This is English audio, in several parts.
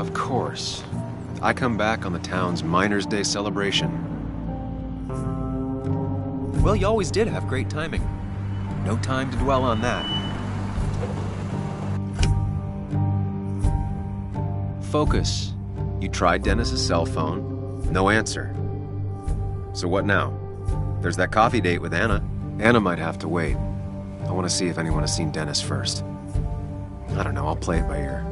Of course. I come back on the town's Miners' Day celebration. Well, you always did have great timing. No time to dwell on that. Focus. You tried Dennis's cell phone. No answer. So what now? There's that coffee date with Anna. Anna might have to wait. I want to see if anyone has seen Dennis first. I don't know, I'll play it by ear.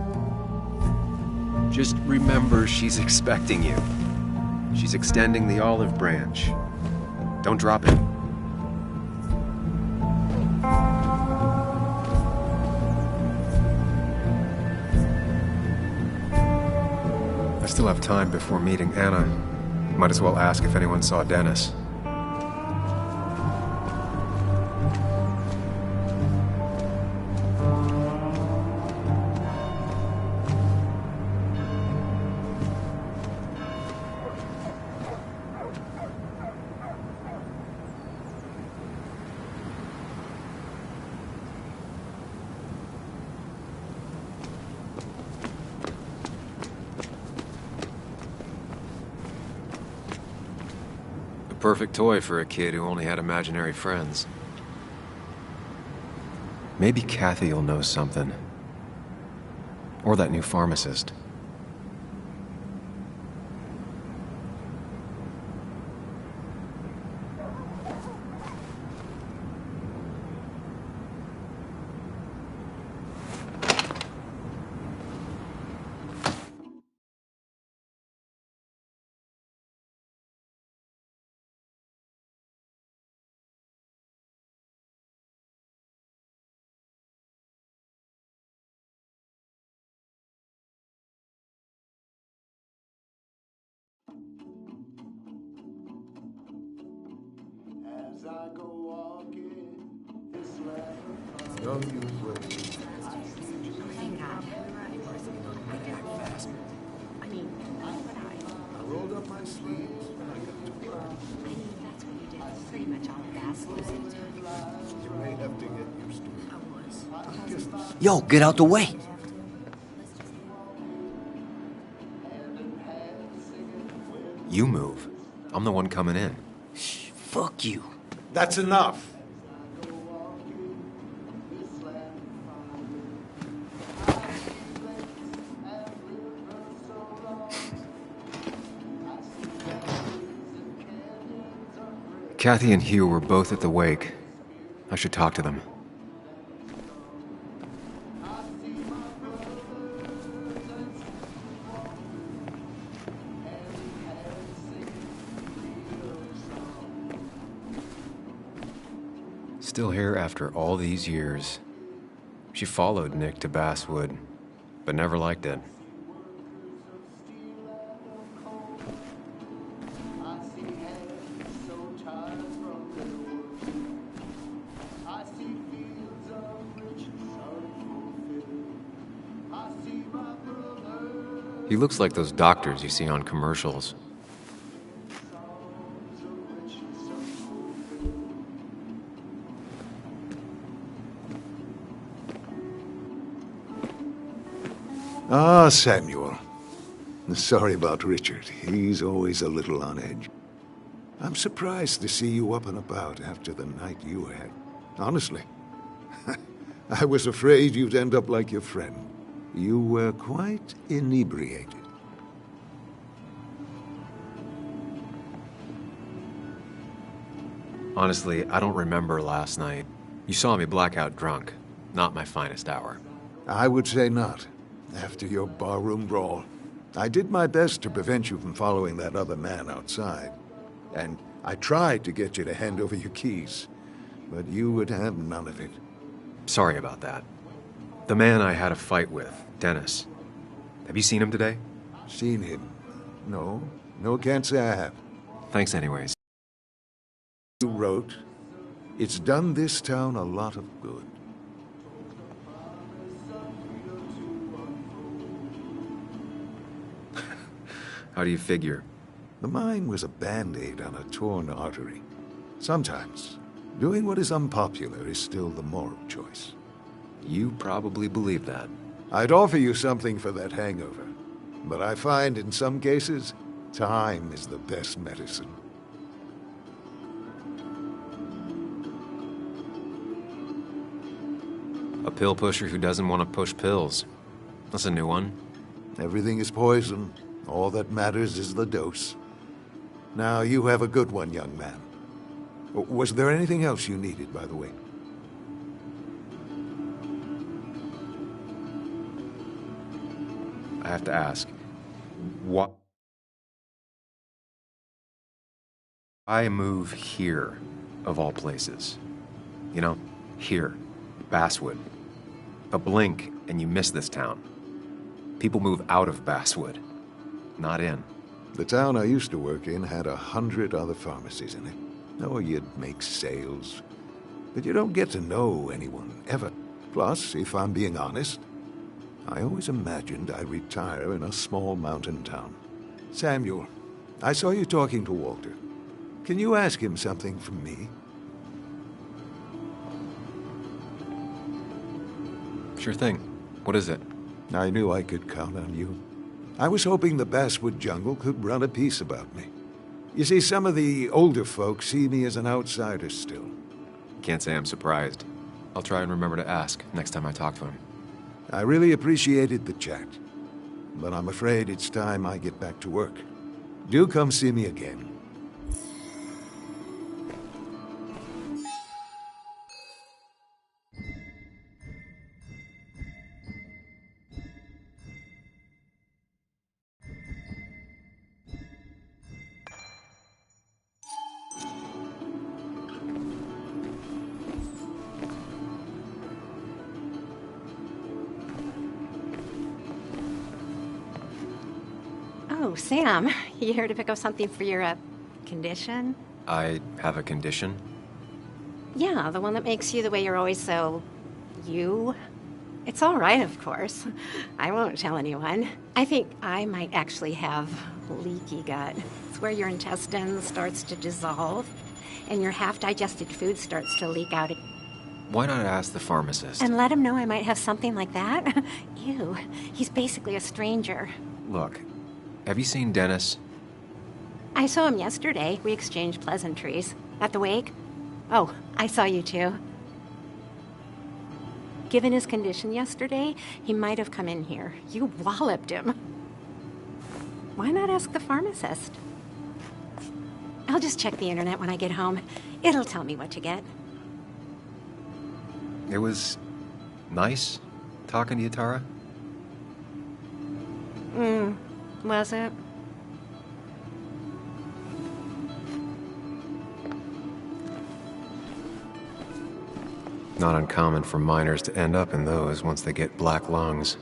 Just remember she's expecting you. She's extending the olive branch. Don't drop it. I still have time before meeting Anna. Might as well ask if anyone saw Dennis. Perfect toy for a kid who only had imaginary friends. Maybe Kathy will know something. Or that new pharmacist. As I go walking this land, young you brave. Thank God. I mean, I rolled up my sleeves and I got to work. that's what you did. Pretty much all the fast losing. You may have to get used to it. I was. Just the Yo, get out the way. You move. I'm the one coming in. Shh, fuck you. That's enough. Kathy and Hugh were both at the wake. I should talk to them. Still here after all these years. She followed Nick to Basswood, but never liked it. He looks like those doctors you see on commercials. Ah, Samuel. Sorry about Richard. He's always a little on edge. I'm surprised to see you up and about after the night you had. Honestly. I was afraid you'd end up like your friend. You were quite inebriated. Honestly, I don't remember last night. You saw me blackout drunk. Not my finest hour. I would say not. After your barroom brawl, I did my best to prevent you from following that other man outside. And I tried to get you to hand over your keys, but you would have none of it. Sorry about that. The man I had a fight with, Dennis. Have you seen him today? Seen him? No. No, can't say I have. Thanks anyways. You wrote, "It's done this town a lot of good." How do you figure? The mine was a band-aid on a torn artery. Sometimes, doing what is unpopular is still the moral choice. You probably believe that. I'd offer you something for that hangover. But I find in some cases, time is the best medicine. A pill pusher who doesn't want to push pills. That's a new one. Everything is poison. All that matters is the dose. Now, you have a good one, young man. Was there anything else you needed, by the way? I have to ask, what? I move here, of all places. You know, here, Basswood. A blink and you miss this town. People move out of Basswood, not in. The town I used to work in had 100 other pharmacies in it. Oh, you'd make sales. But you don't get to know anyone, ever. Plus, if I'm being honest, I always imagined I'd retire in a small mountain town. Samuel, I saw you talking to Walter. Can you ask him something from me? Sure thing. What is it? I knew I could count on you. I was hoping the Basswood jungle could run a piece about me. You see, some of the older folks see me as an outsider still. Can't say I'm surprised. I'll try and remember to ask next time I talk to him. I really appreciated the chat, but I'm afraid it's time I get back to work. Do come see me again. Oh, Sam, you here to pick up something for your, condition? I have a condition? Yeah, the one that makes you the way you're always so... you? It's all right, of course. I won't tell anyone. I think I might actually have leaky gut. It's where your intestine starts to dissolve, and your half-digested food starts to leak out. Why not ask the pharmacist? And let him know I might have something like that? Ew, he's basically a stranger. Look, have you seen Dennis? I saw him yesterday. We exchanged pleasantries. At the wake? Oh, I saw you too. Given his condition yesterday, he might have come in here. You walloped him. Why not ask the pharmacist? I'll just check the internet when I get home. It'll tell me what to get. It was nice talking to you, Tara. Was it? Not uncommon for miners to end up in those once they get black lungs.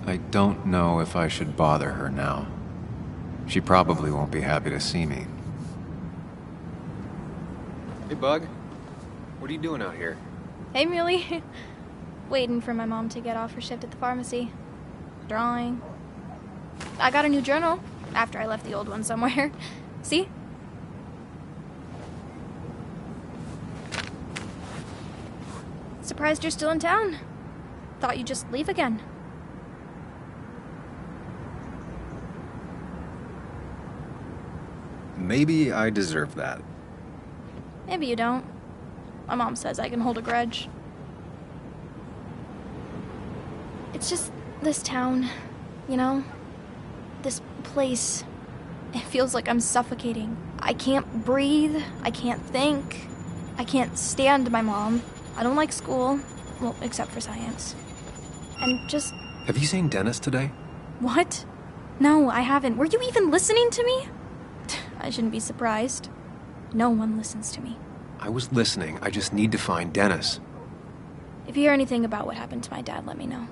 I don't know if I should bother her now. She probably won't be happy to see me. Hey, Bug. What are you doing out here? Hey, Millie. Waiting for my mom to get off her shift at the pharmacy. Drawing. I got a new journal after I left the old one somewhere. See? Surprised you're still in town. Thought you'd just leave again. Maybe I deserve that. Maybe you don't. My mom says I can hold a grudge. It's just this town, you know? This place. It feels like I'm suffocating. I can't breathe. I can't think. I can't stand my mom. I don't like school. Well, except for science. And just... Have you seen Dennis today? What? No, I haven't. Were you even listening to me? I shouldn't be surprised. No one listens to me. I was listening. I just need to find Dennis. If you hear anything about what happened to my dad, let me know.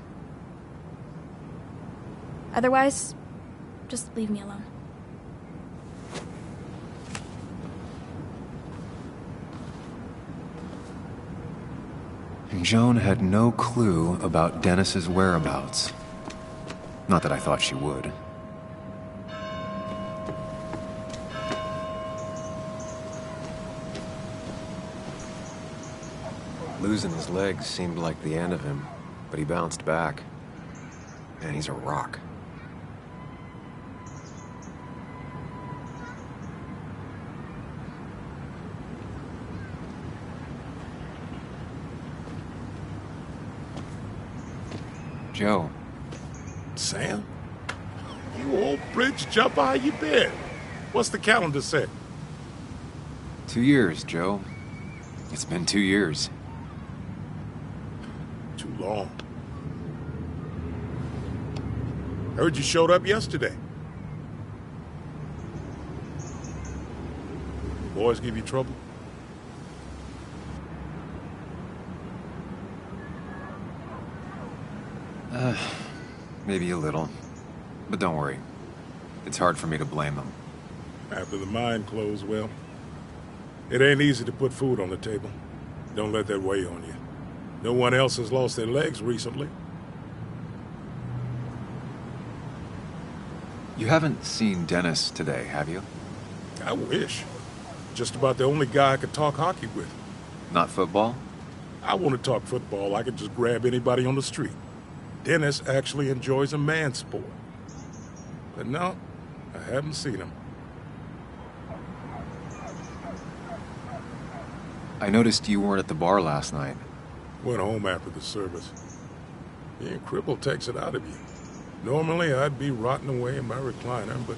Otherwise, just leave me alone. Joan had no clue about Dennis's whereabouts. Not that I thought she would. Losing his legs seemed like the end of him, but he bounced back. Man, he's a rock. Joe. Sam? You old bridge jumper, how you been? What's the calendar say? 2 years, Joe. It's been 2 years. Too long. Heard you showed up yesterday. Boys give you trouble? Maybe a little. But don't worry. It's hard for me to blame them. After the mine closed, well, it ain't easy to put food on the table. Don't let that weigh on you. No one else has lost their legs recently. You haven't seen Dennis today, have you? I wish. Just about the only guy I could talk hockey with. Not football? I want to talk football. I could just grab anybody on the street. Dennis actually enjoys a man's sport. But no, I haven't seen him. I noticed you weren't at the bar last night. Went home after the service. Being crippled takes it out of you. Normally, I'd be rotting away in my recliner, but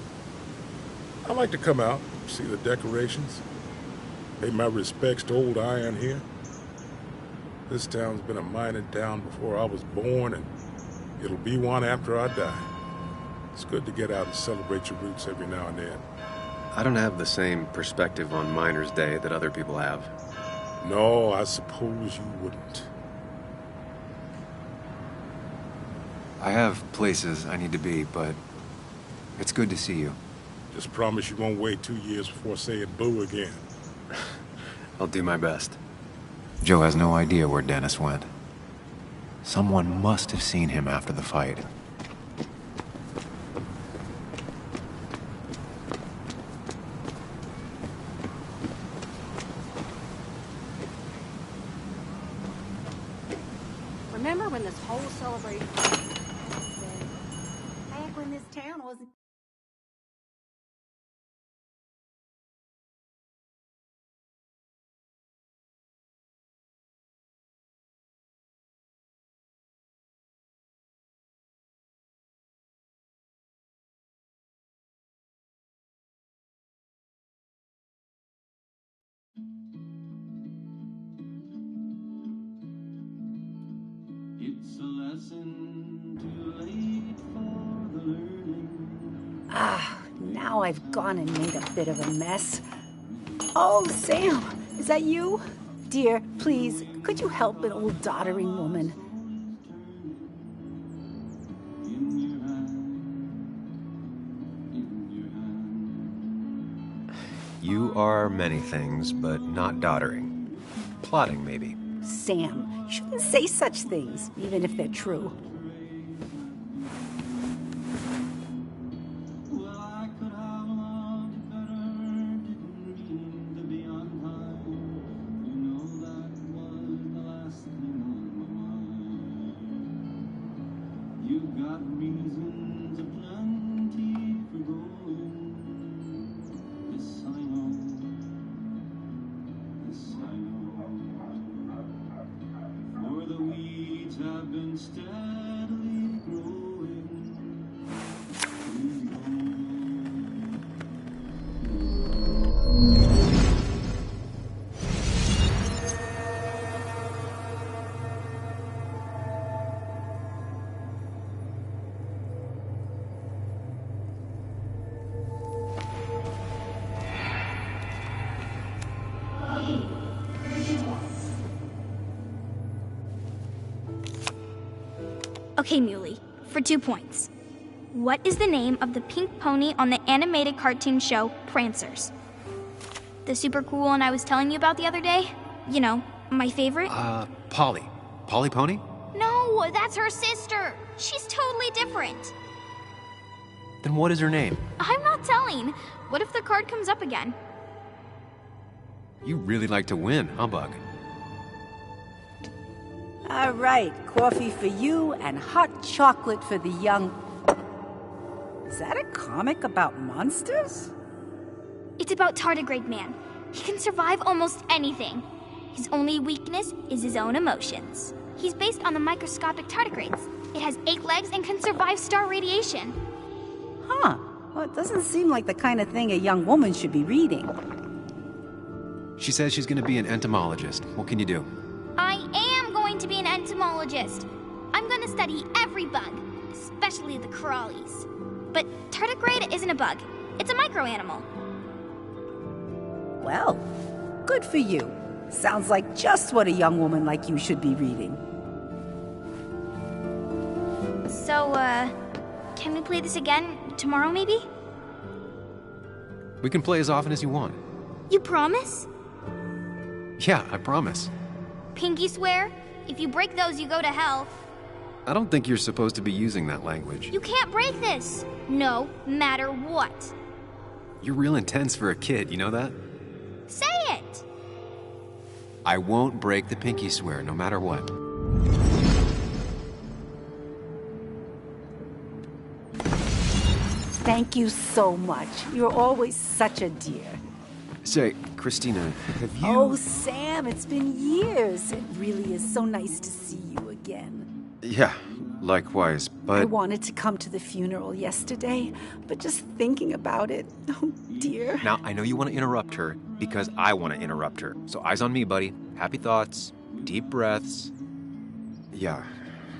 I like to come out, see the decorations, pay my respects to old Iron here. This town's been a mining town before I was born, and it'll be one after I die. It's good to get out and celebrate your roots every now and then. I don't have the same perspective on Miners' Day that other people have. No, I suppose you wouldn't. I have places I need to be, but it's good to see you. Just promise you won't wait 2 years before saying boo again. I'll do my best. Joe has no idea where Dennis went. Someone must have seen him after the fight. Remember when this whole celebration back when this town wasn't... It's a lesson too late for the learning. Now I've gone and made a bit of a mess. Oh, Sam, is that you? Dear, please, could you help an old doddering woman? You are many things, but not doddering. Plotting, maybe. Sam, you shouldn't say such things, even if they're true. Well, I could have loved you better, didn't mean to be unkind. You know that was the last thing on my mind. You got reasons aplenty for going. Yes, I know. Yes, I know. For the weeds have been steadily growing. Please don't Okay, Muley, for 2 points. What is the name of the pink pony on the animated cartoon show Prancers? The super cool one I was telling you about the other day? You know, my favorite? Polly. Polly Pony? No, that's her sister. She's totally different. Then what is her name? I'm not telling. What if the card comes up again? You really like to win, huh, Bug? All right, coffee for you and hot chocolate for the young... Is that a comic about monsters? It's about Tardigrade Man. He can survive almost anything. His only weakness is his own emotions. He's based on the microscopic tardigrades. It has 8 legs and can survive star radiation. Huh. Well, it doesn't seem like the kind of thing a young woman should be reading. She says she's going to be an entomologist. What can you do? I am going to be an entomologist. I'm going to study every bug, especially the crawlies. But tardigrade isn't a bug. It's a microanimal. Well, good for you. Sounds like just what a young woman like you should be reading. So, can we play this again tomorrow, maybe? We can play as often as you want. You promise? Yeah, I promise. Pinky swear? If you break those, you go to hell. I don't think you're supposed to be using that language. You can't break this. No matter what. You're real intense for a kid, you know that? Say it. I won't break the pinky swear, no matter what. Thank you so much. You're always such a dear. Say, Christina, have you... Oh, Sam, it's been years. It really is so nice to see you again. Yeah, likewise, but... I wanted to come to the funeral yesterday, but just thinking about it, oh dear. Now, I know you want to interrupt her because I want to interrupt her. So eyes on me, buddy. Happy thoughts, deep breaths. Yeah,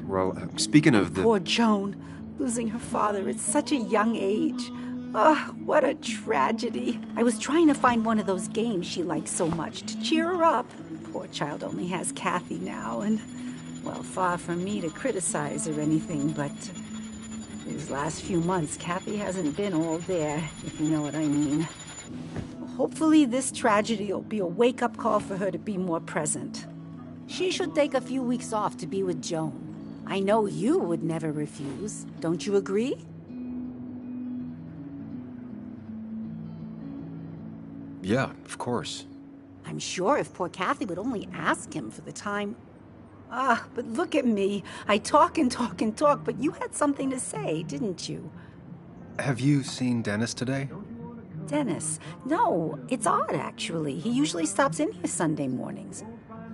well, speaking of the... Poor Joan, losing her father at such a young age. Ah, what a tragedy. I was trying to find one of those games she likes so much to cheer her up. Poor child only has Kathy now, and, well, far from me to criticize or anything, but these last few months, Kathy hasn't been all there, if you know what I mean. Hopefully this tragedy will be a wake-up call for her to be more present. She should take a few weeks off to be with Joan. I know you would never refuse. Don't you agree? Yeah, of course. I'm sure if poor Kathy would only ask him for the time... Ah, but look at me. I talk and talk and talk, but you had something to say, didn't you? Have you seen Dennis today? Dennis? No, it's odd, actually. He usually stops in here Sunday mornings.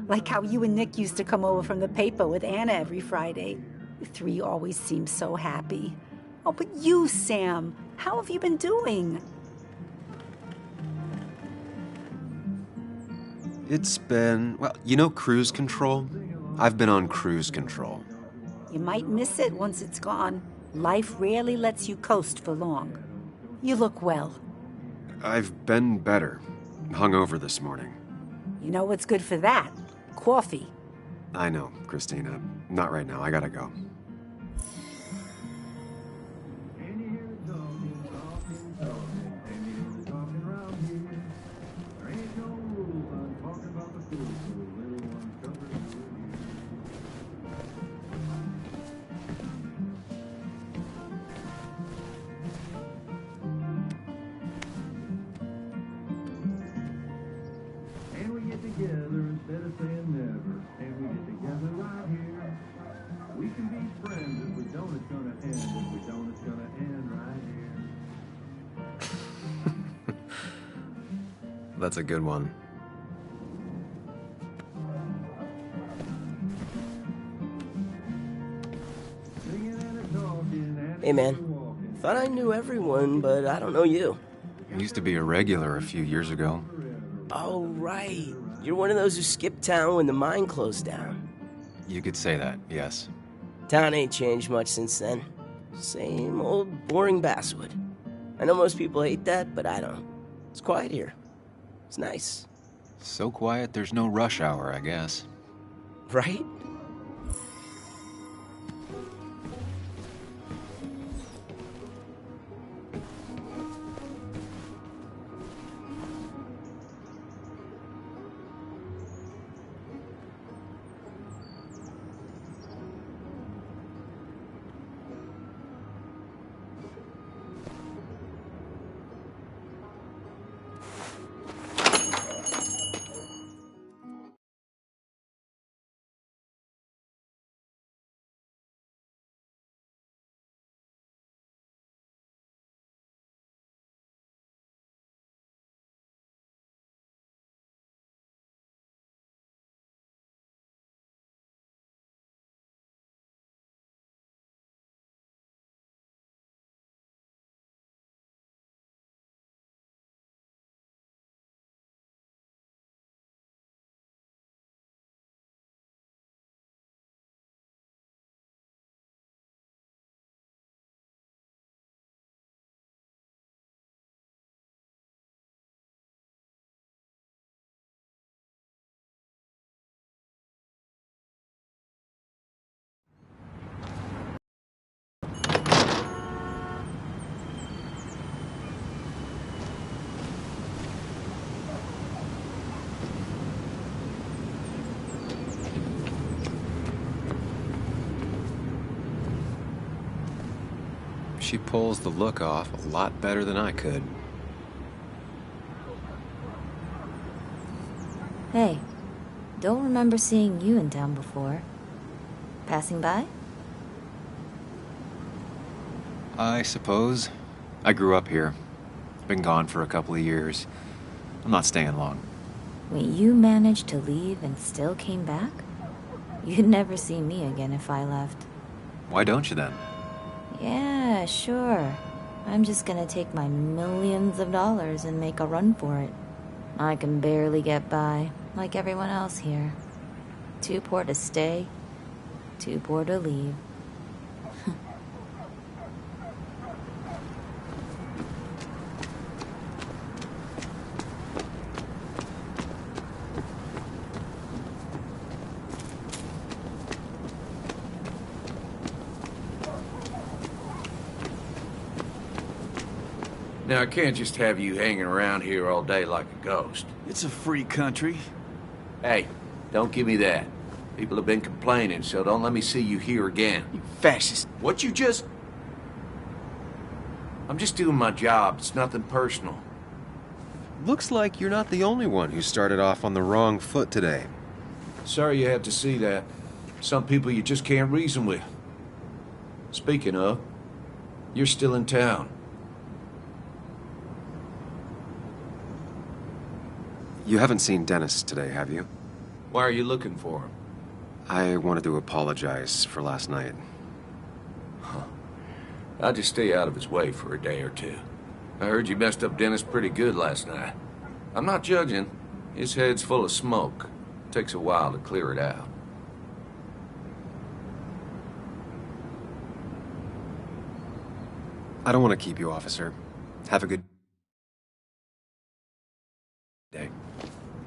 Like how you and Nick used to come over from the paper with Anna every Friday. You 3 always seem so happy. Oh, but you, Sam, how have you been doing? It's been, well, you know cruise control? I've been on cruise control. You might miss it once it's gone. Life rarely lets you coast for long. You look well. I've been better. Hungover this morning. You know what's good for that? Coffee. I know, Christina. Not right now. I gotta go. And if we don't, it's gonna end right here. That's a good one. Hey, man. Thought I knew everyone, but I don't know you. Used to be a regular a few years ago. Oh, right. You're one of those who skipped town when the mine closed down. You could say that, yes. Town ain't changed much since then. Same old boring basswood. I know most people hate that, but I don't. It's quiet here. It's nice. So quiet there's no rush hour, I guess. Right? She pulls the look off a lot better than I could. Hey, don't remember seeing you in town before. Passing by? I suppose. I grew up here. Been gone for a couple of years. I'm not staying long. Wait, you managed to leave and still came back? You'd never see me again if I left. Why don't you then? Yeah, sure. I'm just gonna take my millions of dollars and make a run for it. I can barely get by, like everyone else here. Too poor to stay, too poor to leave. Now, I can't just have you hanging around here all day like a ghost. It's a free country. Hey, don't give me that. People have been complaining, so don't let me see you here again. You fascist. What you just... I'm just doing my job. It's nothing personal. Looks like you're not the only one who started off on the wrong foot today. Sorry you had to see that. Some people you just can't reason with. Speaking of, you're still in town. You haven't seen Dennis today, have you? Why are you looking for him? I wanted to apologize for last night. I'll just stay out of his way for a day or two. I heard you messed up Dennis pretty good last night. I'm not judging. His head's full of smoke. Takes a while to clear it out. I don't want to keep you, officer. Have a good day.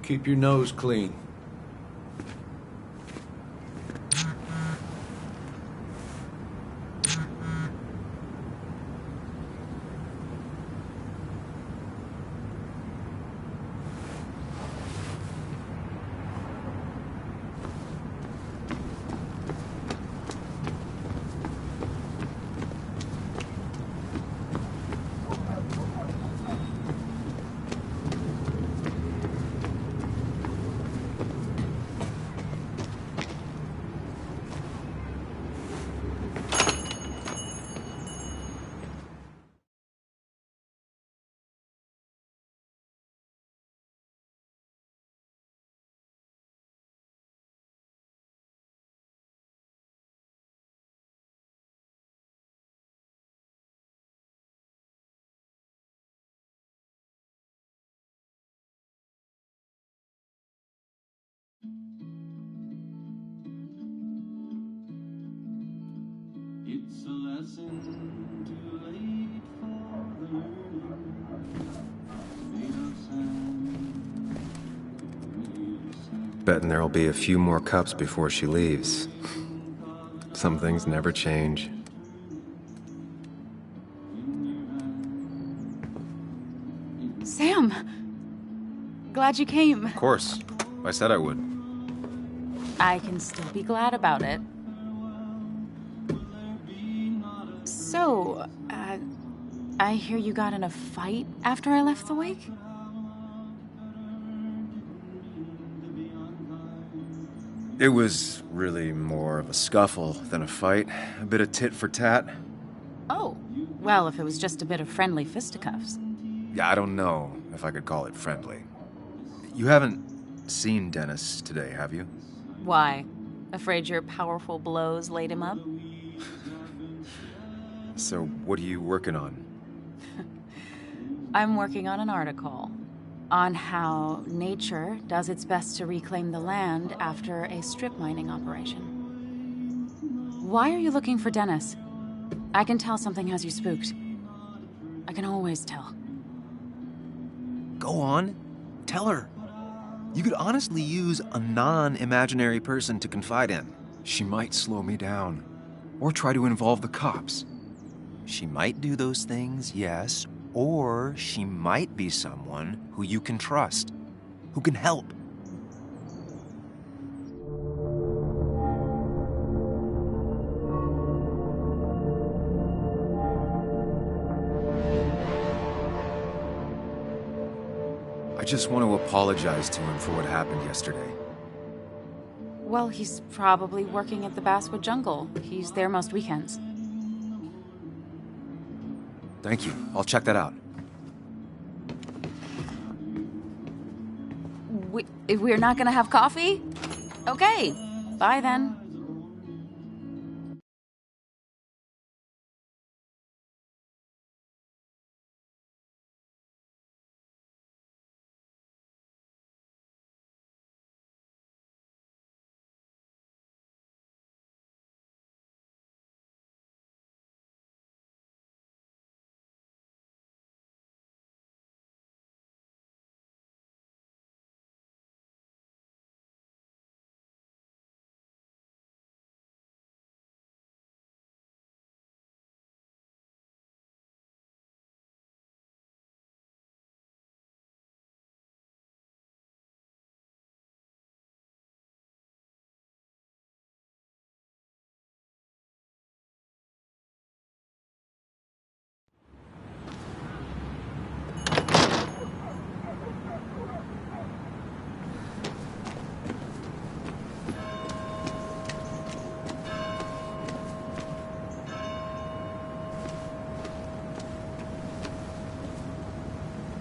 Keep your nose clean. It's a lesson too late for the learning. Made of sand, made of sand. Betting there'll be a few more cups before she leaves. Some things never change. Sam! Glad you came. Of course. I said I would. I can still be glad about it. So, I hear you got in a fight after I left the wake? It was really more of a scuffle than a fight. A bit of tit for tat. Oh, well, if it was just a bit of friendly fisticuffs. Yeah, I don't know if I could call it friendly. You haven't seen Dennis today, have you? Why? Afraid your powerful blows laid him up? So, what are you working on? I'm working on an article on how nature does its best to reclaim the land after a strip mining operation. Why are you looking for Dennis? I can tell something has you spooked. I can always tell. Go on. Tell her. You could honestly use a non-imaginary person to confide in. She might slow me down. Or try to involve the cops. She might do those things, yes, or she might be someone who you can trust, who can help. I just want to apologize to him for what happened yesterday. Well, he's probably working at the Basswood Jungle. He's there most weekends. Thank you. I'll check that out. We're not gonna have coffee? Okay. Bye then.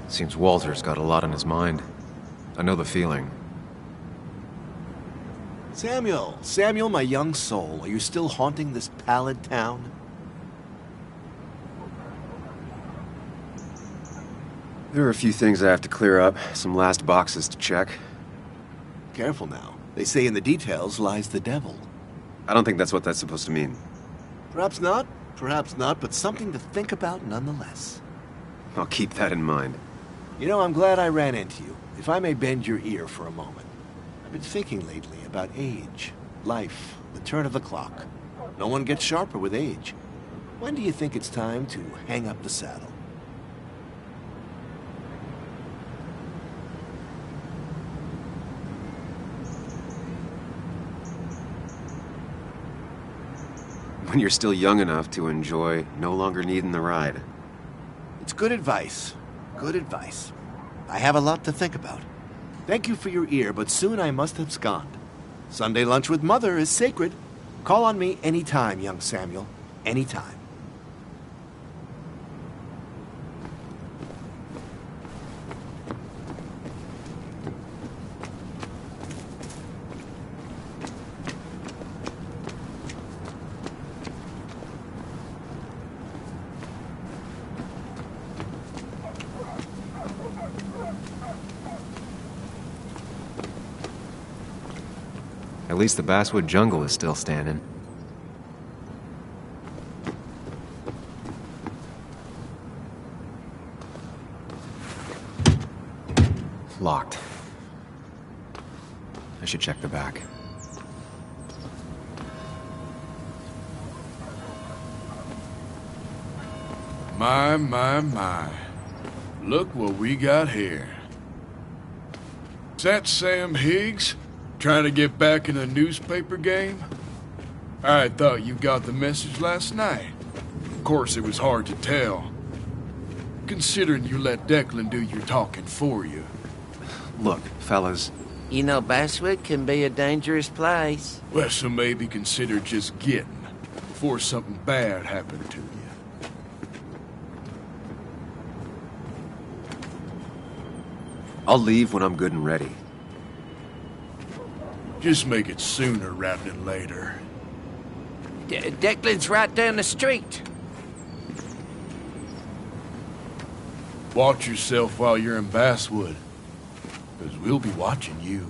Seems Walter's got a lot on his mind. I know the feeling. Samuel, my young soul, are you still haunting this pallid town? There are a few things I have to clear up, some last boxes to check. Careful now. They say in the details lies the devil. I don't think that's what that's supposed to mean. Perhaps not, but something to think about nonetheless. I'll keep that in mind. You know, I'm glad I ran into you. If I may bend your ear for a moment. I've been thinking lately about age, life, the turn of the clock. No one gets sharper with age. When do you think it's time to hang up the saddle? When you're still young enough to enjoy no longer needing the ride. It's good advice. Good advice. I have a lot to think about. Thank you for your ear, but soon I must abscond. Sunday lunch with Mother is sacred. Call on me anytime, young Samuel. Anytime. At least the basswood jungle is still standing. Locked. I should check the back. My. Look what we got here. Is that Sam Higgs? Trying to get back in a newspaper game? I thought you got the message last night. Of course, it was hard to tell, considering you let Declan do your talking for you. Look, fellas. You know, Basswood can be a dangerous place. Well, so maybe consider just getting before something bad happened to you. I'll leave when I'm good and ready. Just make it sooner rather than later. Declan's right down the street. Watch yourself while you're in Basswood, because we'll be watching you.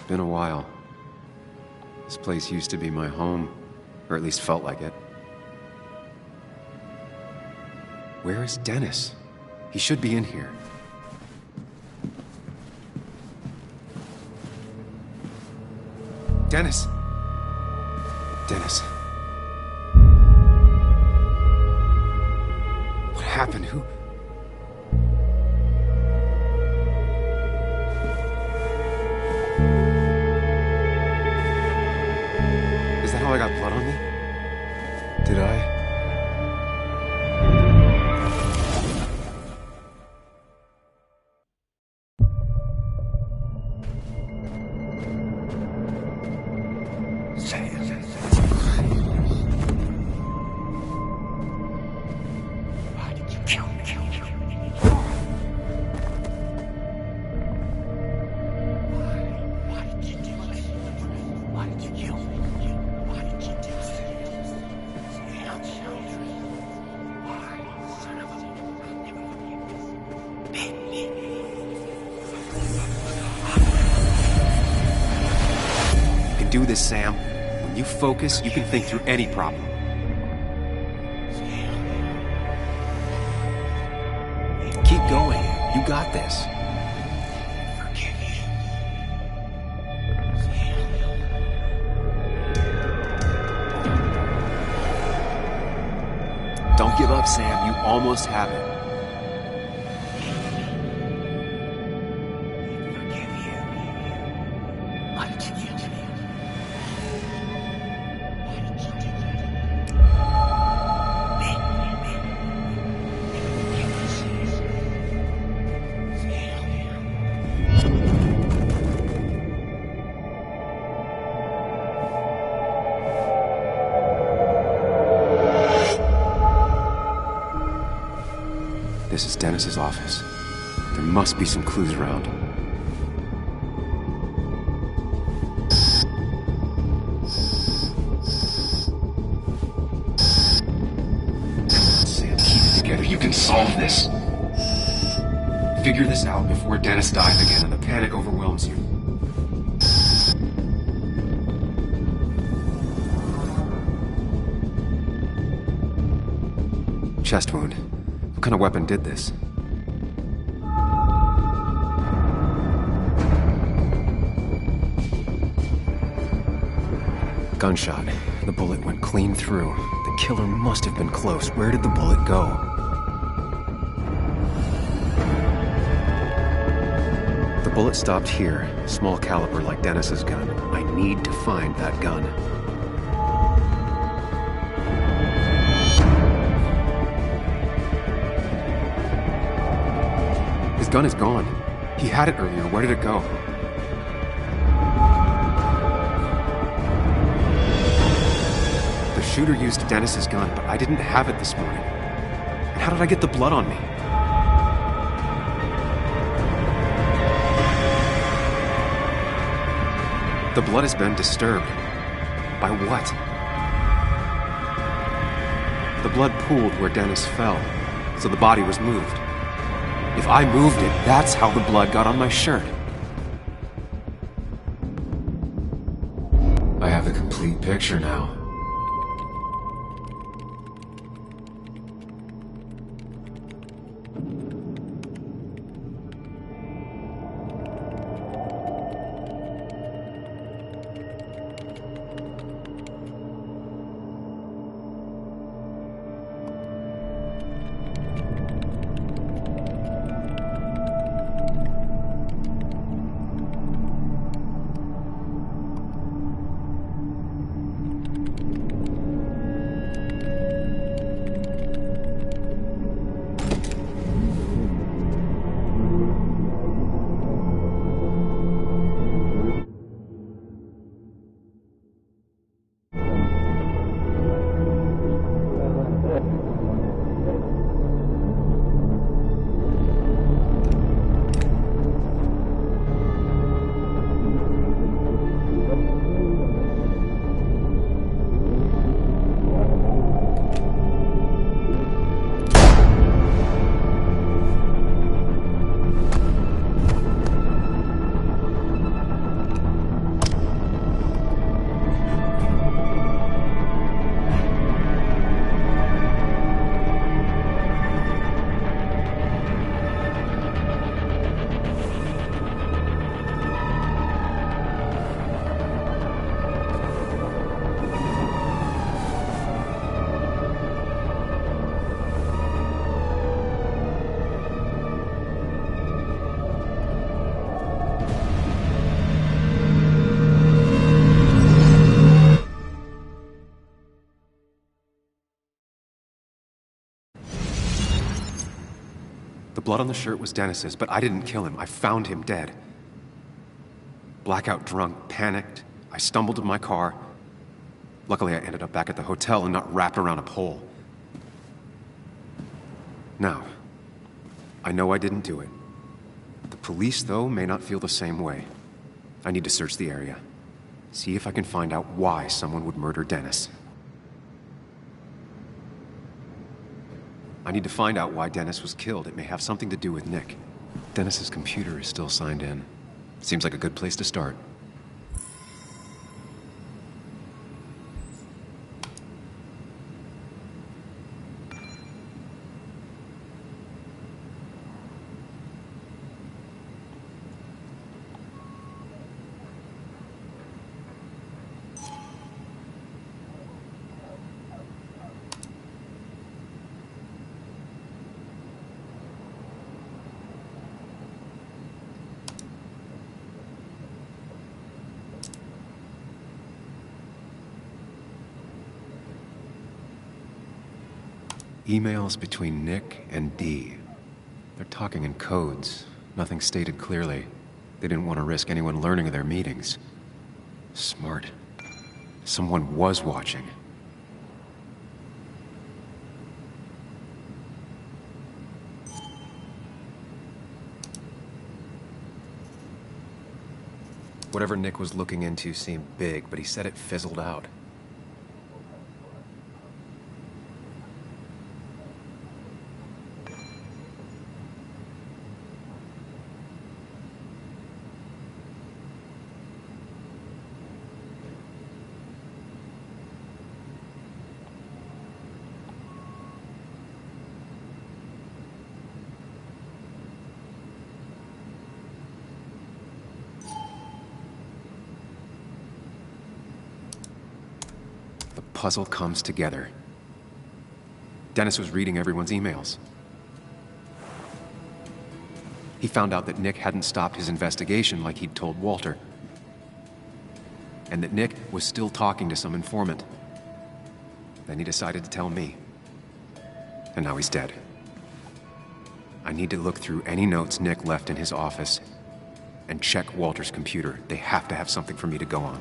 Been a while. This place used to be my home, or at least felt like it. Where is Dennis? He should be in here. Dennis! Dennis. What happened? Who... Is that how I got blood on me? Did I? Do this, Sam. When you focus, you can think through any problem. Keep going. You got this. Don't give up, Sam. You almost have it. This is Dennis's office. There must be some clues around. Sam, keep it together. You can solve this. Figure this out before Dennis dies again and the panic overwhelms you. Chest wound. kind of weapon did this? Gunshot. The bullet went clean through. The killer must have been close. Where did the bullet go? The bullet stopped here. Small caliber like Dennis's gun. I need to find that gun. His gun is gone. He had it earlier. Where did it go? The shooter used Dennis's gun, but I didn't have it this morning. And how did I get the blood on me? The blood has been disturbed. By what? The blood pooled where Dennis fell, so the body was moved. If I moved it, that's how the blood got on my shirt. I have the complete picture now. The blood on the shirt was Dennis's, but I didn't kill him. I found him dead. Blackout drunk, panicked. I stumbled to my car. Luckily, I ended up back at the hotel and not wrapped around a pole. Now, I know I didn't do it. The police, though, may not feel the same way. I need to search the area. See if I can find out why someone would murder Dennis. I need to find out why Dennis was killed. It may have something to do with Nick. Dennis's computer is still signed in. Seems like a good place to start. Emails between Nick and Dee. They're talking in codes. Nothing stated clearly. They didn't want to risk anyone learning of their meetings. Smart. Someone was watching. Whatever Nick was looking into seemed big, but he said it fizzled out. puzzle comes together. Dennis was reading everyone's emails. He found out that Nick hadn't stopped his investigation like he'd told Walter. And that Nick was still talking to some informant. Then he decided to tell me. And now he's dead. I need to look through any notes Nick left in his office and check Walter's computer. They have to have something for me to go on.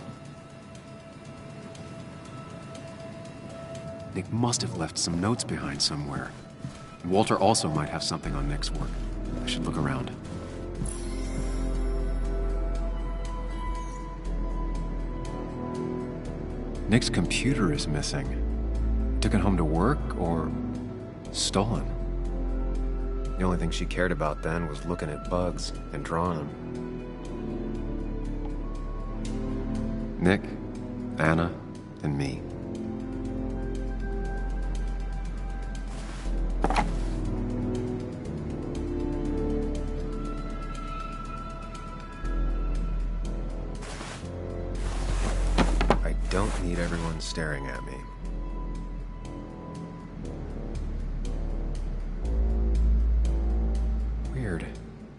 Nick must have left some notes behind somewhere. And Walter also might have something on Nick's work. I should look around. Nick's computer is missing. Took it home to work or stolen? The only thing she cared about then was looking at bugs and drawing them. Nick, Anna, and me. I don't need everyone staring at me. Weird.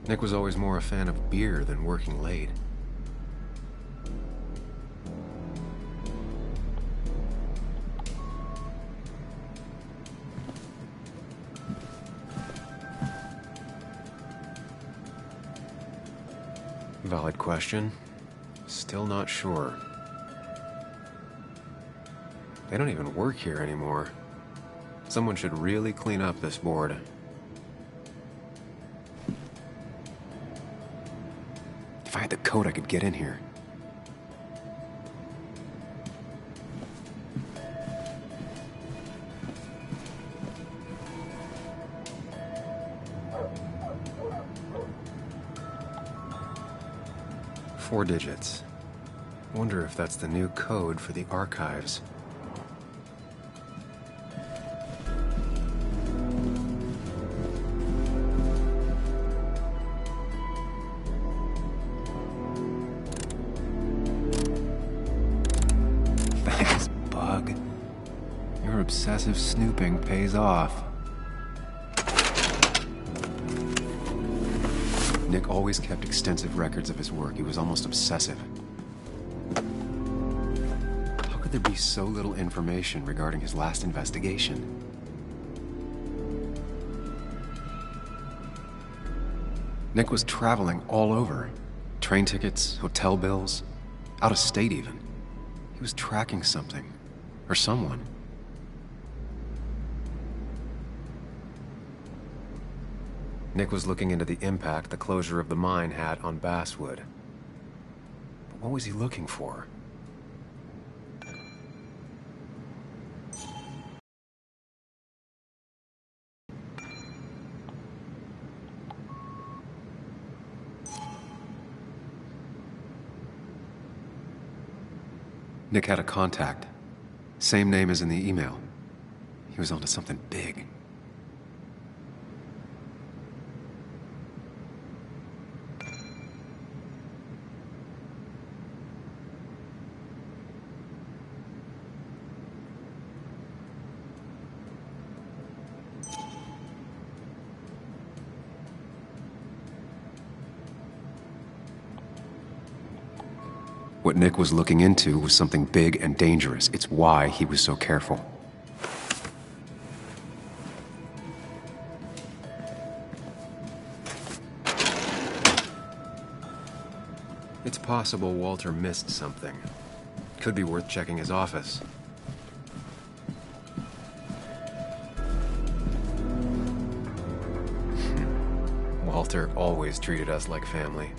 Nick was always more a fan of beer than working late. Valid question. Still not sure. They don't even work here anymore. Someone should really clean up this board. If I had the code, I could get in here. Four digits. Wonder if that's the new code for the archives. Thanks, Bug. Your obsessive snooping pays off. Nick always kept extensive records of his work. He was almost obsessive. How could there be so little information regarding his last investigation? Nick was traveling all over. Train tickets, hotel bills, out of state even. He was tracking something, or someone. Nick was looking into the impact the closure of the mine had on Basswood. But what was he looking for? Nick had a contact. Same name as in the email. He was onto something big. What Nick was looking into was something big and dangerous. It's why he was so careful. It's possible Walter missed something. Could be worth checking his office. Walter always treated us like family.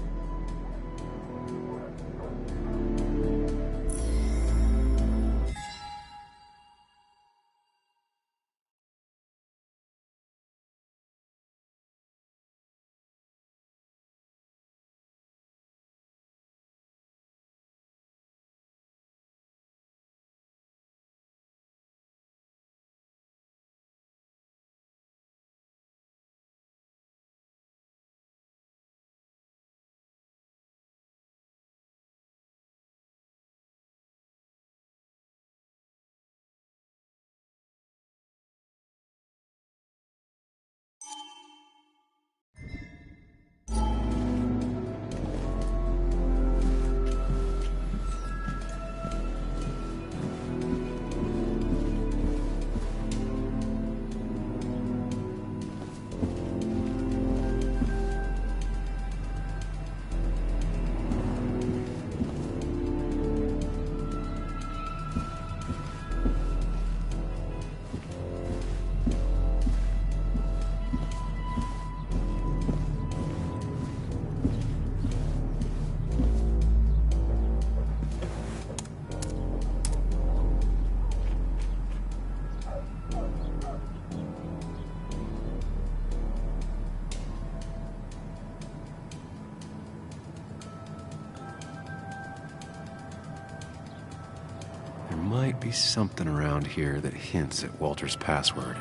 might be something around here that hints at Walter's password.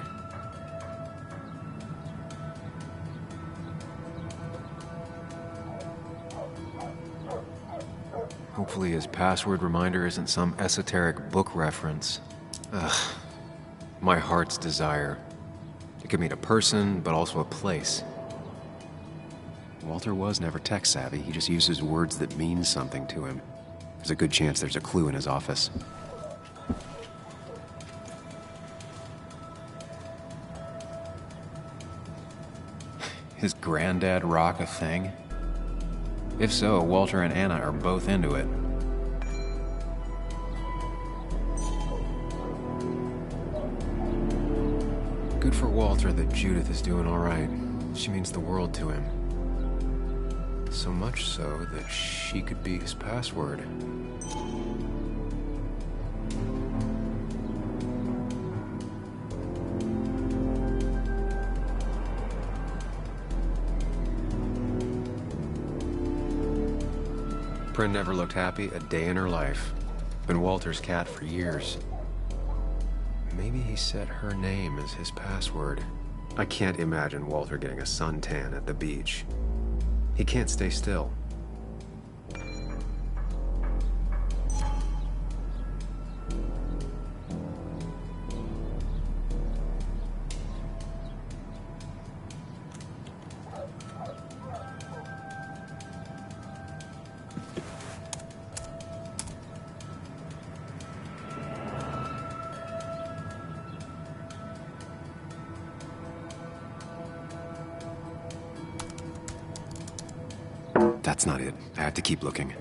Hopefully his password reminder isn't some esoteric book reference. Ugh. My heart's desire. It could mean a person, but also a place. Walter was never tech-savvy. He just uses words that mean something to him. There's a good chance there's a clue in his office. His granddad rock a thing? If so, Walter and Anna are both into it. Good for Walter that Judith is doing all right. She means the world to him. So much so that she could be his password. Prin never looked happy a day in her life. Been Walter's cat for years. Maybe he set her name as his password. I can't imagine Walter getting a suntan at the beach. He can't stay still. That's not it. I have to keep looking.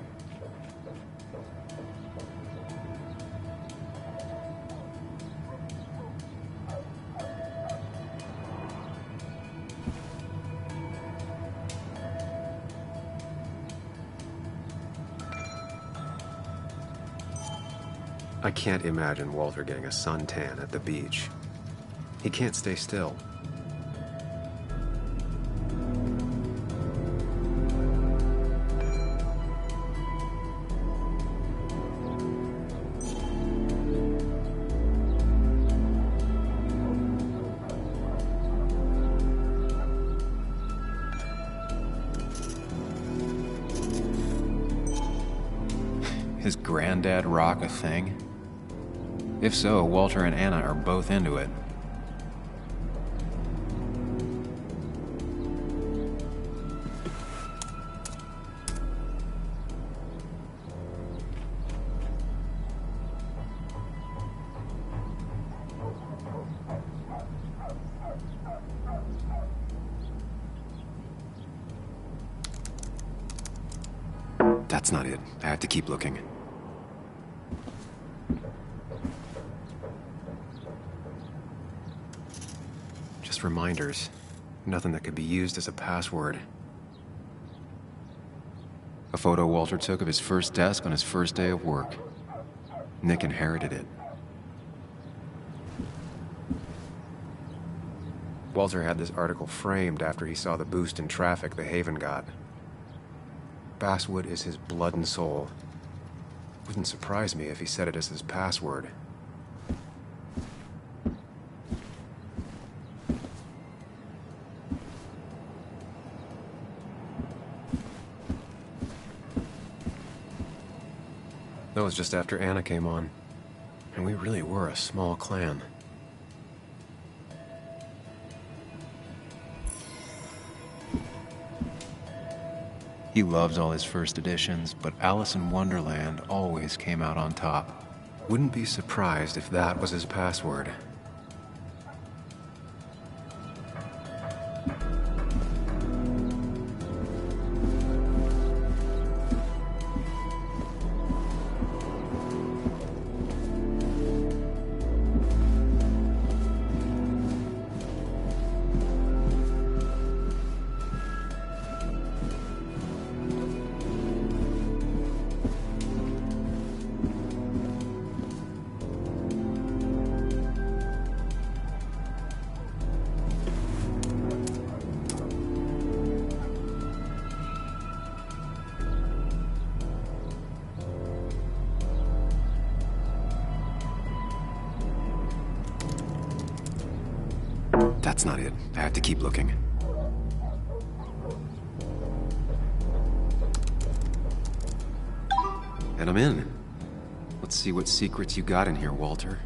I can't imagine Walter getting a suntan at the beach. He can't stay still. His granddad rock a thing? If so, Walter and Anna are both into it. That's not it. I have to keep looking. Just reminders. Nothing that could be used as a password. A photo Walter took of his first desk on his first day of work. Nick inherited it. Walter had this article framed after he saw the boost in traffic the Haven got. Basswood is his blood and soul. Wouldn't surprise me if he set it as his password. That was just after Anna came on. And we really were a small clan. He loves all his first editions, but Alice in Wonderland always came out on top. Wouldn't be surprised if that was his password. That's not it. I have to keep looking. And I'm in. Let's see what secrets you got in here, Walter.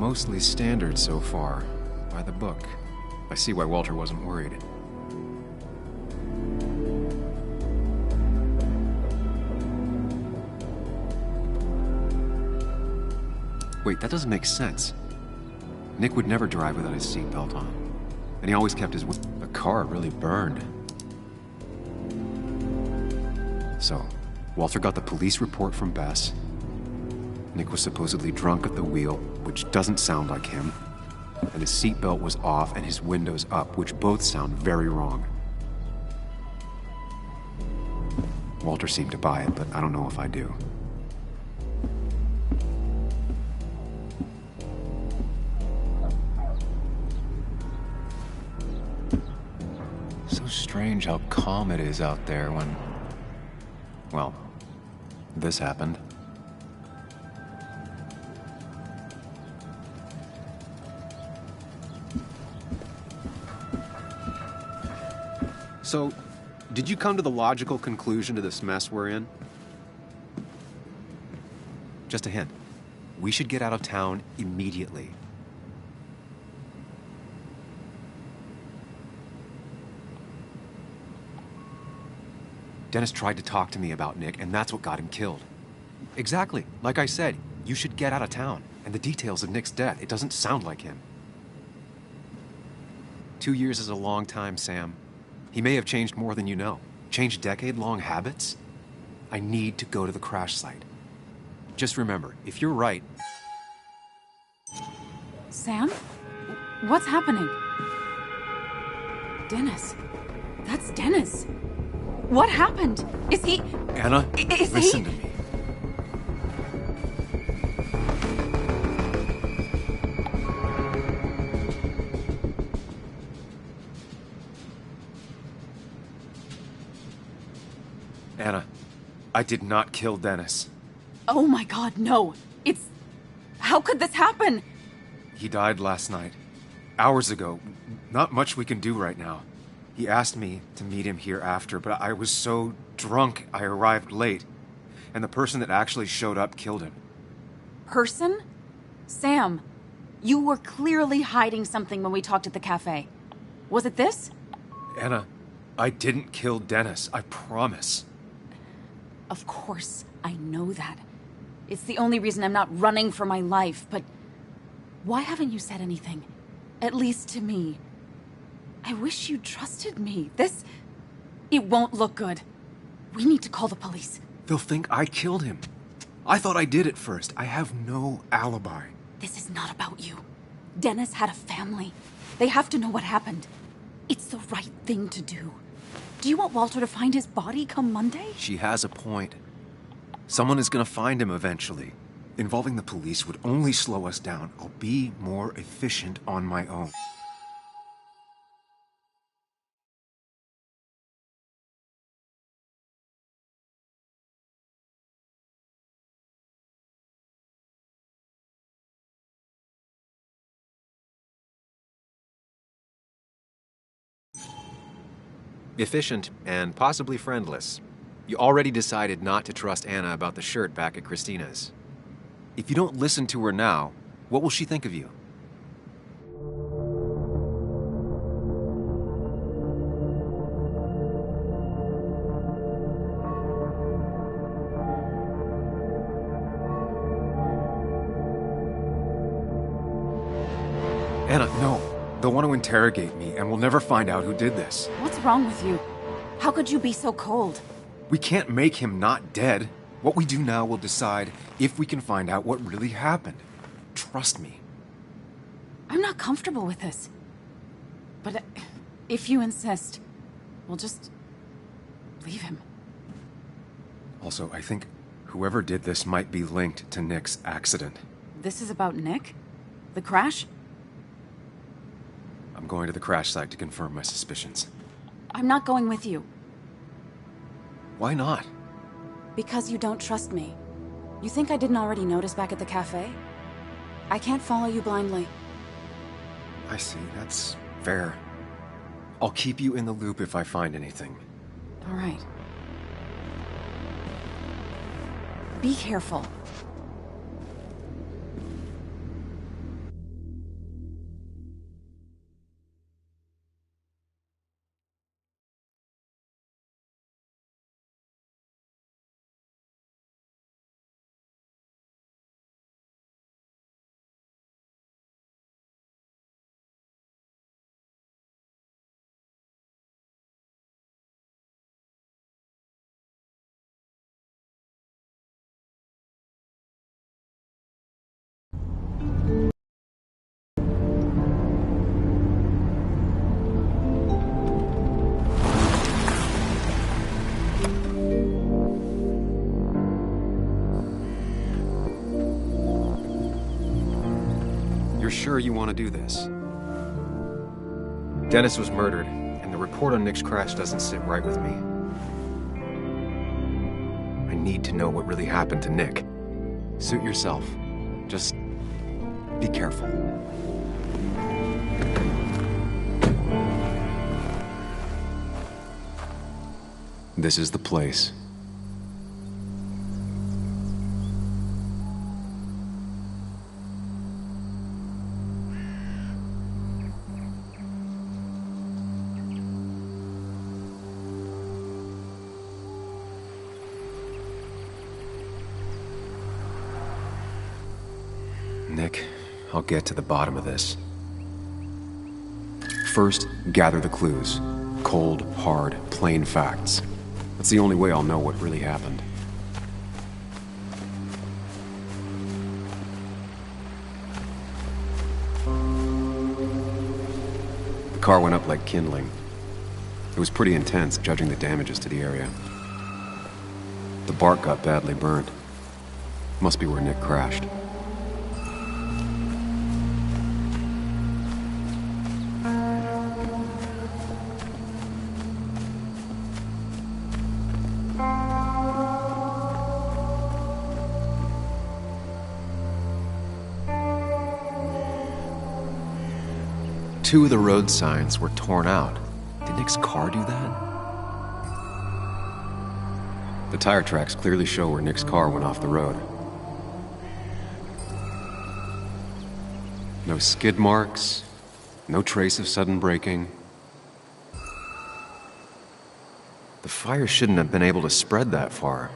Mostly standard so far. By the book. I see why Walter wasn't worried. Wait, that doesn't make sense. Nick would never drive without his seatbelt on. And he always kept his... The car really burned. So, Walter got the police report from Bess. Nick was supposedly drunk at the wheel, which doesn't sound like him. And his seatbelt was off and his windows up, which both sound very wrong. Walter seemed to buy it, but I don't know if I do. So strange how calm it is out there when... well, this happened. So, did you come to the logical conclusion to this mess we're in? Just a hint. We should get out of town immediately. Dennis tried to talk to me about Nick, and that's what got him killed. Exactly. Like I said, you should get out of town. And the details of Nick's death, it doesn't sound like him. 2 years is a long time, Sam. He may have changed more than you know. Changed decade-long habits? I need to go to the crash site. Just remember, if you're right... Sam? What's happening? Dennis. That's Dennis. What happened? Is he... Anna, listen to me. Anna, I did not kill Dennis. Oh my God, no. It's... How could this happen? He died last night. Hours ago. Not much we can do right now. He asked me to meet him here after, but I was so drunk I arrived late. And the person that actually showed up killed him. Person? Sam, you were clearly hiding something when we talked at the cafe. Was it this? Anna, I didn't kill Dennis. I promise. Of course, I know that. It's the only reason I'm not running for my life, but why haven't you said anything? At least to me. I wish you trusted me. It won't look good. We need to call the police. They'll think I killed him. I thought I did at first. I have no alibi. This is not about you. Dennis had a family. They have to know what happened. It's the right thing to do. Do you want Walter to find his body come Monday? She has a point. Someone is gonna find him eventually. Involving the police would only slow us down. I'll be more efficient on my own. Efficient and possibly friendless. You already decided not to trust Anna about the shirt back at Christina's. If you don't listen to her now, what will she think of you? Anna, no. They'll want to interrogate me, and we'll never find out who did this. What's wrong with you? How could you be so cold? We can't make him not dead. What we do now will decide if we can find out what really happened. Trust me. I'm not comfortable with this. But if you insist, we'll just leave him. Also, I think whoever did this might be linked to Nick's accident. This is about Nick? The crash? I'm going to the crash site to confirm my suspicions. I'm not going with you. Why not? Because you don't trust me. You think I didn't already notice back at the cafe? I can't follow you blindly. I see, that's fair. I'll keep you in the loop if I find anything. All right. Be careful. sure you want to do this? Dennis was murdered, and the report on Nick's crash doesn't sit right with me. I need to know what really happened to Nick. Suit yourself. Just be careful. This is the place. Nick, I'll get to the bottom of this. First, gather the clues. Cold, hard, plain facts. That's the only way I'll know what really happened. The car went up like kindling. It was pretty intense, judging the damages to the area. The bark got badly burned. Must be where Nick crashed. Two of the road signs were torn out. Did Nick's car do that? The tire tracks clearly show where Nick's car went off the road. No skid marks, no trace of sudden braking. The fire shouldn't have been able to spread that far.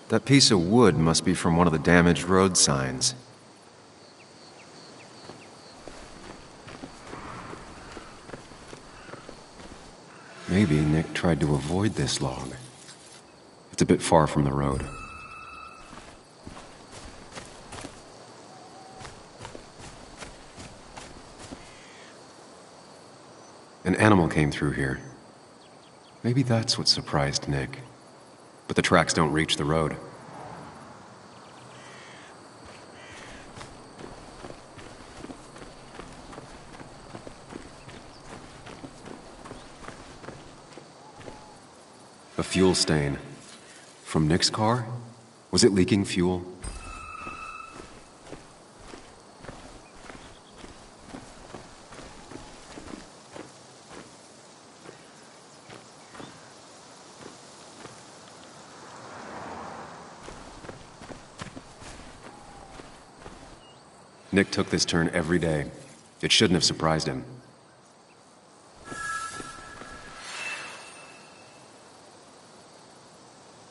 That piece of wood must be from one of the damaged road signs. Maybe Nick tried to avoid this log. It's a bit far from the road. An animal came through here. Maybe that's what surprised Nick. But the tracks don't reach the road. A fuel stain. From Nick's car? Was it leaking fuel? Nick took this turn every day. It shouldn't have surprised him.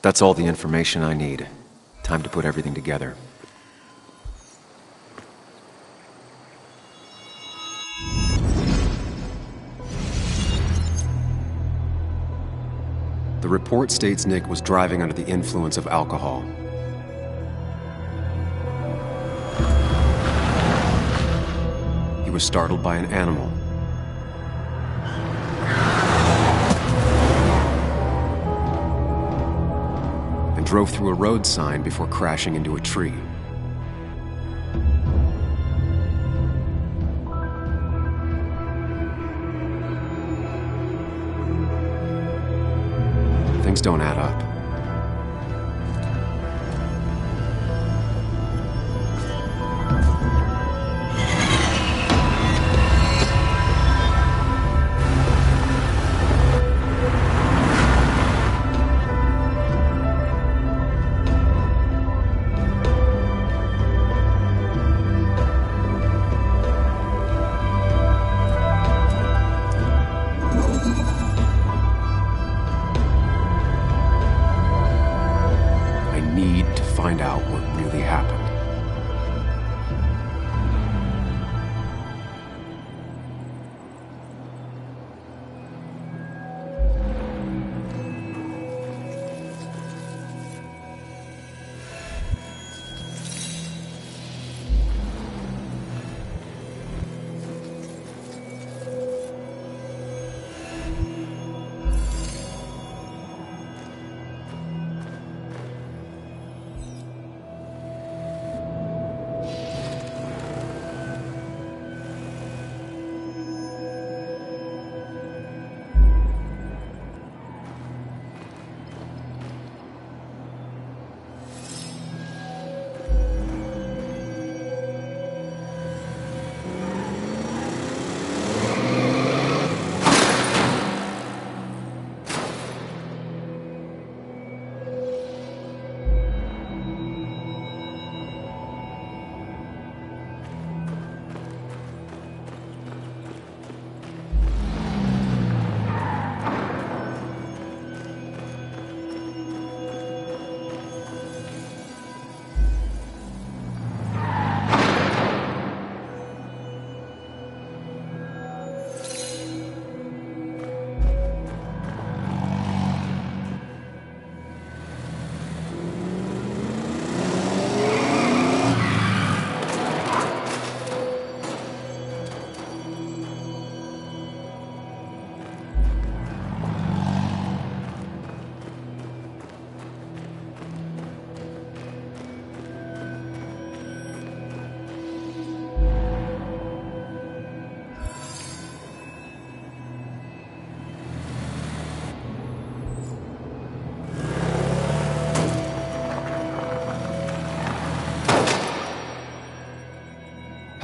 That's all the information I need. Time to put everything together. The report states Nick was driving under the influence of alcohol. He was startled by an animal. Drove through a road sign before crashing into a tree. Things don't add up.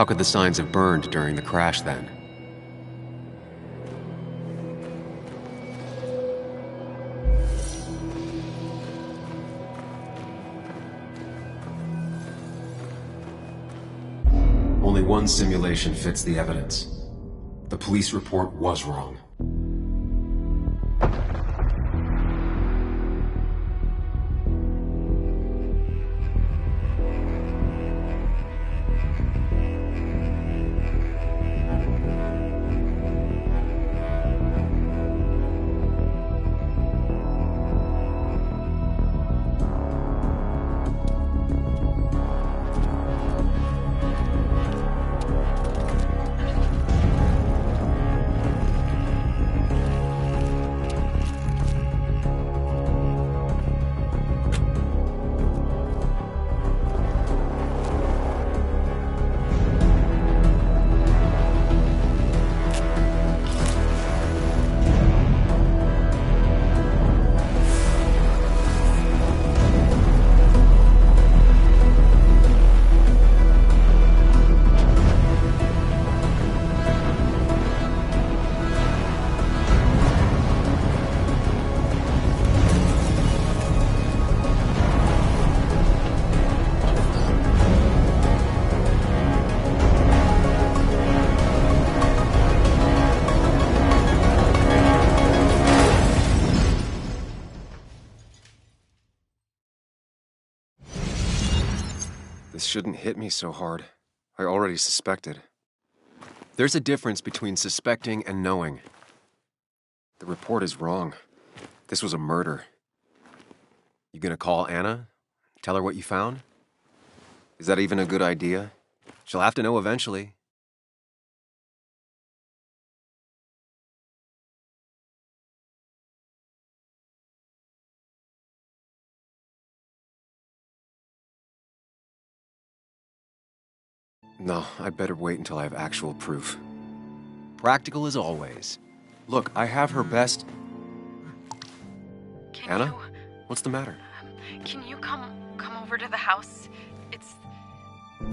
could the signs have burned during the crash then? Only one simulation fits the evidence. The police report was wrong. This shouldn't hit me so hard. I already suspected. There's a difference between suspecting and knowing. The report is wrong. This was a murder. You gonna call Anna? Tell her what you found? Is that even a good idea? She'll have to know eventually. No, I'd better wait until I have actual proof. Practical as always. Look, I have her best... Anna? What's the matter? Can you come over to the house?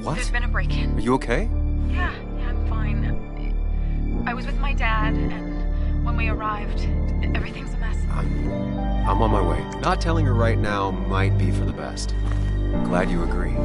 What? There's been a break-in. Are you okay? Yeah, I'm fine. I was with my dad, and when we arrived, everything's a mess. I'm on my way. Not telling her right now might be for the best. Glad you agree.